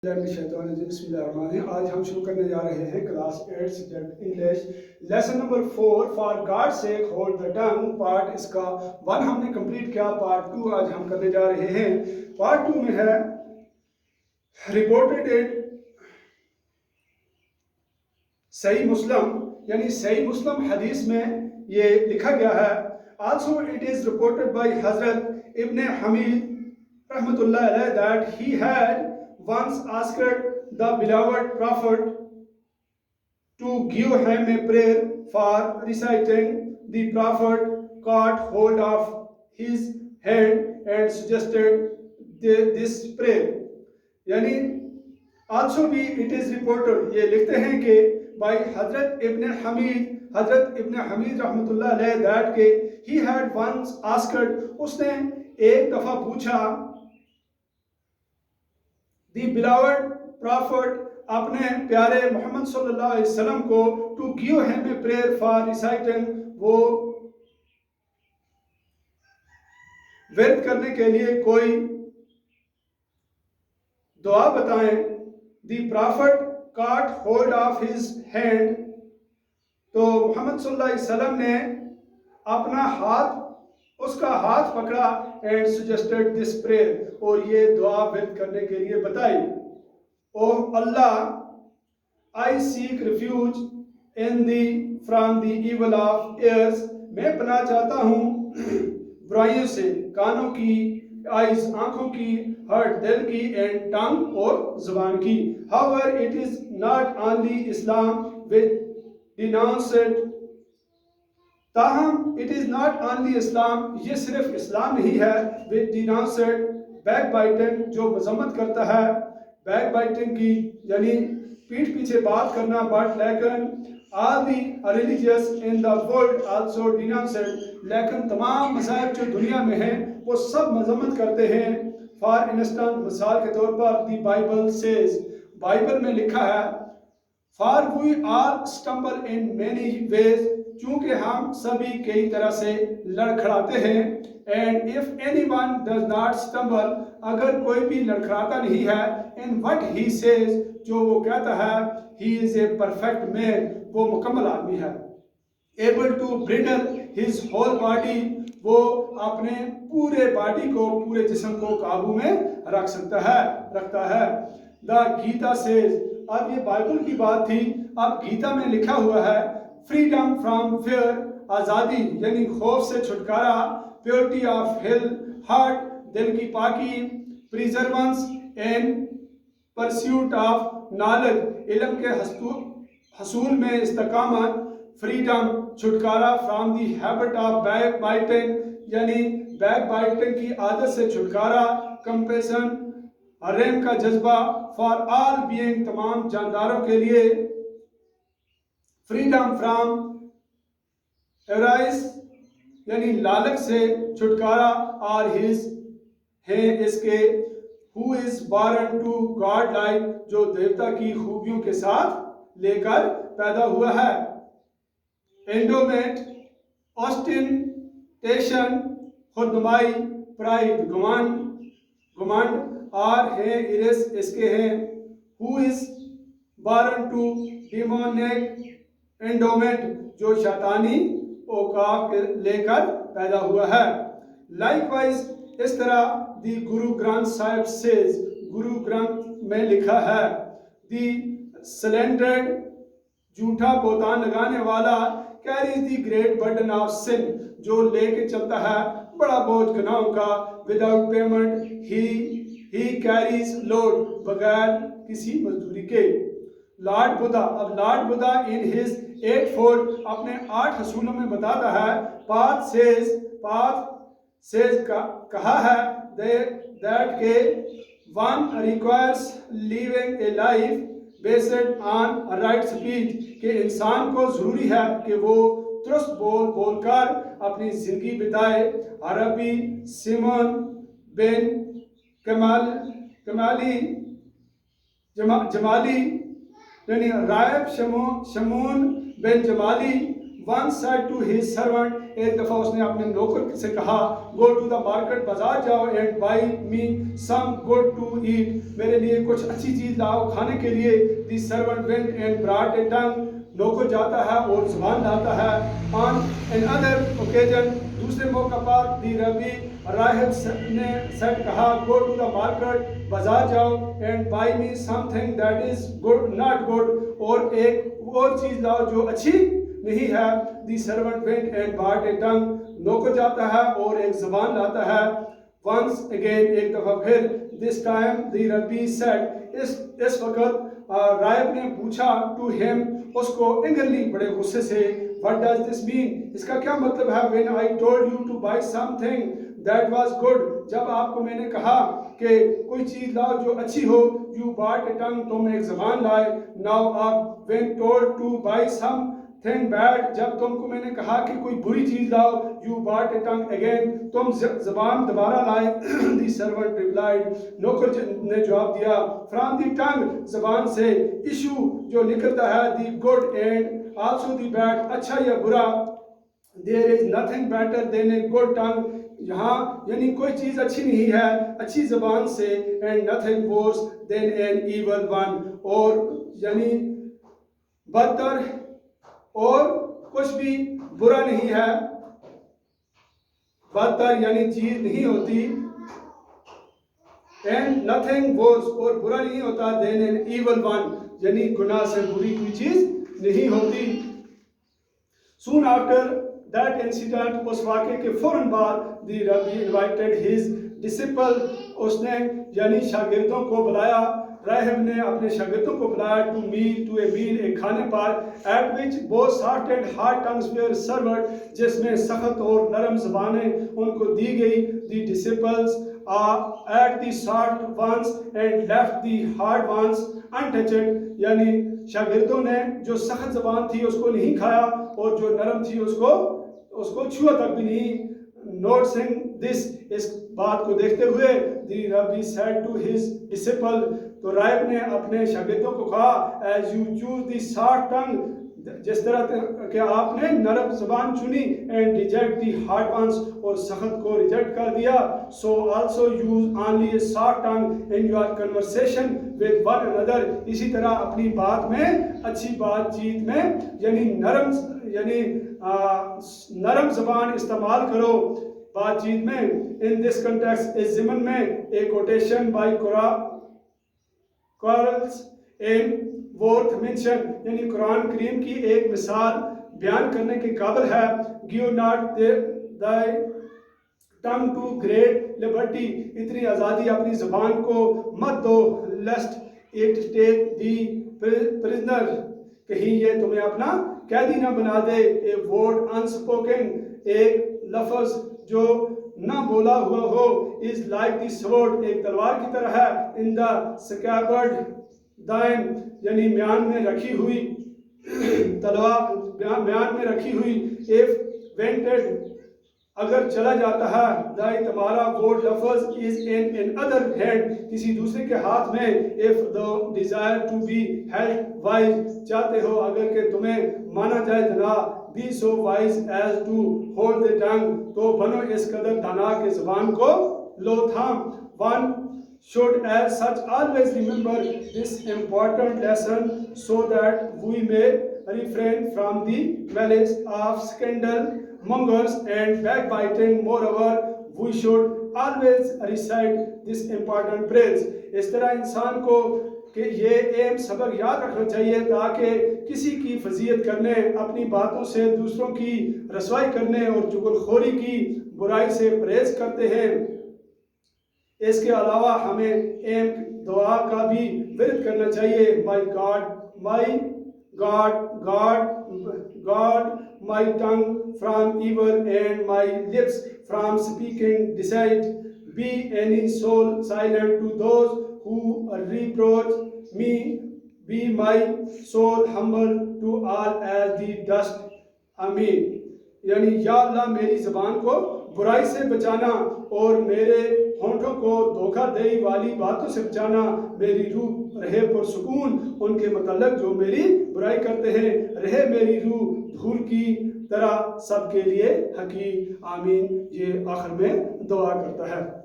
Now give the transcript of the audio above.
आज हम शुरू करने जा रहे हैं class 8 subject English lesson number 4 for God sake hold the tongue part. इसका 1 हमने कंप्लीट किया, पार्ट 2 आज हम करने जा रहे हैं। पार्ट 2 में है रिपोर्टेड इट सही मुस्लिम, यानी सही मुस्लिम हदीस में ये लिखा गया है। Also it is reported by हजरत इब्न हमीद रहमतुल्लाह अलैह that he had once asked the beloved prophet to give him a prayer for reciting. The prophet caught hold of his hand and suggested this prayer. यानी also भी it is reported, ये लिखते हैं कि by हजरत इब्न हमीद रहमतुल्लाह अलैह that के he had once asked, उसने एक दफा पूछा दी बिलावड प्रॉफिट, अपने प्यारे मोहम्मद सल्लल्लाहु अलैहि वसल्लम को, to give him a prayer for reciting, वो व्यर्थ करने के लिए कोई दुआ बताएं। The prophet caught hold of his hand, तो मोहम्मद सल्लल्लाहु अलैहि वसल्लम ने अपना हाथ, उसका हाथ पकड़ा एंड सजेस्टेड दिस प्रेयर, और ये दुआ व्यक्त करने के लिए बताई। ओह अल्लाह, I seek refuge in thee from the evil of ears, मैं पनाह चाहता हूँ बुराइयों से, कानों की, आइज आंखों की, हर्ट दिल की, एंड टंग और जुबान की। However it is not only Islam which denounced, ताहम it is not only Islam, ये सिर्फ इस्लाम नहीं है, विच डिनाउंस्ड बैक बाइटिंग, जो मजम्मत करता है बैक बाइटिंग की, यानी पीठ पीछे बात करना, बट लेकिन all the religious in the world also denounced, लेकिन तमाम मज़ाहिब जो दुनिया में हैं वो सब मजम्मत करते हैं। फॉर इंस्टेंस, मिसाल के तौर पर, दी बाइबल सेज, बाइबल में लिखा है, for we are stumble in many ways, चूंकि हम सभी कई तरह से लड़खड़ाते हैं। And if anyone does not stumble, अगर कोई भी लड़खड़ाता नहीं है, इन व्हाट ही सेज, जो वो कहता है, he is a perfect man, वो मुकम्मल आदमी है। Able to bridle his whole body, वो अपने पूरे बॉडी को, पूरे जिस्म को काबू में रखता है। द गीता सेज, अब ये बाइबल की बात थी, अब गीता में लिखा हुआ है, फ्रीडम फ्रॉम फियर, आज़ादी यानी खौफ से छुटकारा, प्योरिटी ऑफ हार्ट, दिल की पाकी, प्रिजर्वेंस एंड परस्यूट ऑफ नॉलेज, इल्म के हसूल में इस्तकामत, फ्रीडम छुटकारा, from the habit of back biting, यानी बैक बाइटिंग की आदत से छुटकारा, कंपैशन रहम का जज्बा, फॉर ऑल बीइंग, तमाम जानदारों के लिए, फ्रीडम फ्रॉम एवराइज यानी लालच से छुटकारा, और हिज है इसके, who is born to godlike, जो देवता की खूबियों के साथ लेकर पैदा हुआ है। एंडोमेंट, ऑस्टिनटेशन, खुदनुमाई, प्राइड, घमंड, और है इरस इसके हैं, who is born to demonic endowment, जो शैतानी औकाफ लेकर पैदा हुआ है। लाइकवाइज, इस तरह दी गुरु ग्रंथ साहिब सेज, गुरु ग्रंथ में लिखा है, दी स्लैंडर्ड, झूठा बोतान लगाने वाला, carries the great burden of sin, जो लेके चलता है बड़ा बोझ गुनाहों का, without payment he carries load, बगैर किसी मजदूरी के। लॉर्ड बुद्धा, अब Lord Buddha in his 8 fold, अपने 8 हसूलों में बताता है, पाथ सेज कहा है, दैट के one requires living A life based on right speech, कि इंसान को जरूरी है कि वो दुरुस्त बोलकर अपनी जिंदगी बिताए। अरबी सिमोन बिन जमाली यानी रायब शमून बिन Jamali once said to his servant, एक दफा उसने अपने नौकर से कहा, go to the market, बाजार जाओ and buy me some good to eat, मेरे लिए कुछ अच्छी चीज लाओ खाने के लिए. The servant went and brought a tongue, नौकर जाता है और जुबान लाता है. On another occasion, दूसरे मौका पर the rabbi राहिब ने said कहा, go to the market, बाजार जाओ and buy me something that is good, not good, और एक और चीज लाओ जो अच्छी नहीं है. The servant went and bought a tongue, नौकर जाता है और एक ज़बान लाता है. Once again, एक दफ़ा फिर. This time the rabbi said, इस वक्त राहिब ने पूछा to him, उसको इंग्रली बड़े गुस्से से, what does this mean, इसका क्या मतलब है? When I told you to buy something that was good, जब आपको मैंने कहा कि कोई चीज लाओ जो अच्छी हो, you bought a tongue, तुम एक ज़बान लाए. Now up, when told to buy something bad, जब तुमको मैंने कहा कि कोई बुरी चीज लाओ, you bought a tongue again, तुम ज़बान दोबारा लाए. The servant replied, नौकर ने जवाब दिया, from the tongue, ज़बान से, issue जो निकलता है, the good and also the bad, अच्छा या बुरा. There is nothing better than a good tongue, यहाँ यानी कोई चीज अच्छी नहीं है अच्छी जबान से. and nothing worse than an evil one, और यानी बदतर और कुछ भी बुरा नहीं है. बदतर यानी चीज नहीं होती, and nothing worse, और बुरा नहीं होता, than an evil one, यानी गुनाह से बुरी कोई चीज नहीं होती. Soon after that incident, उस वाक़े के फौरन बाद, the rabbi invited his disciple, उसने यानी शागिर्दों को बुलाया. राहिब ने अपने शागिर्दों को बुलाया to a meal, एक खाने पर. at which both soft and hard tongues were served, जिसमें सख्त और नरम ज़बानें उनको दी गई. the disciples ate the soft ones and left the hard ones untouched, यानी शागिर्दों ने जो सख्त ज़बान थी उसको नहीं खाया और जो नरम थी उसको छुआ तक भी नहीं. Noticing this, इस बात को देखते हुए, the rabbi said to his disciple, तो राहिब ने अपने शागिर्दों को कहा, as you choose the soft tongue, जिस तरह कि आपने नरम ज़बान चुनी, and reject the hard ones, और सख्त को रिजेक्ट कर दिया, so also use only a soft tongue in your conversation with one another, इसी तरह अपनी बात में, अच्छी बातचीत में, यानी नरम ज़बान इस्तेमाल करो बातचीत में. in this context, इस ज़िमन में a quotation by Quarles in worth mention, यानी कुरान करीम की एक मिसाल बयान करने के काबिल है. give not thy tongue to great liberty, इतनी आज़ादी अपनी ज़बान को मत दो, lest it take thee prisoner, कहीं ये तुम्हें अपना कैदी ना बना दे. a word unspoken, एक लफ्ज़ जो ना बोला हुआ हो, is like the sword, एक तलवार की तरह है, in the scabbard thine, यानी म्यान में रखी हुई तलवार, म्यान में रखी हुई. if vented, अगर चला जाता है, दाई तुम्हारा word लफ्ज़ is in another hand, किसी दूसरे के हाथ में. if thou desire to be held wise, चाहते हो अगर के तुम्हें माना जाए दाना, be so wise as to hold the tongue, तो बनो इस कदर दाना के ज़बान को लो थाम. one should as such always remember this important lesson, so that we may refrain from the malice of scandal mongers and backbiting. Moreover, we should always recite this important praise. इस तरह इंसान को कि ये अहम सबक याद रखना चाहिए ताकि किसी की फजीयत करने, अपनी बातों से दूसरों की रसवाई करने और चुगलखोरी की बुराई से परहेज करते हैं. इसके अलावा हमें अहम दुआ का भी विरद करना चाहिए. my God, my tongue from evil and my lips from speaking deceit. Be any soul silent to those who reproach me. Be my soul humble to all as the dust. आमीन. यानी या अल्लाह मेरी ज़बान को बुराई से बचाना और मेरे होंठों को धोखा देने वाली बातों से बचाना. मेरी रूह रहे पुरसुकून उनके मतलब जो मेरी बुराई करते हैं. रहे मेरी रूह धूल की तरह सबके लिए हकी आमीन। ये आखिर में दुआ करता है।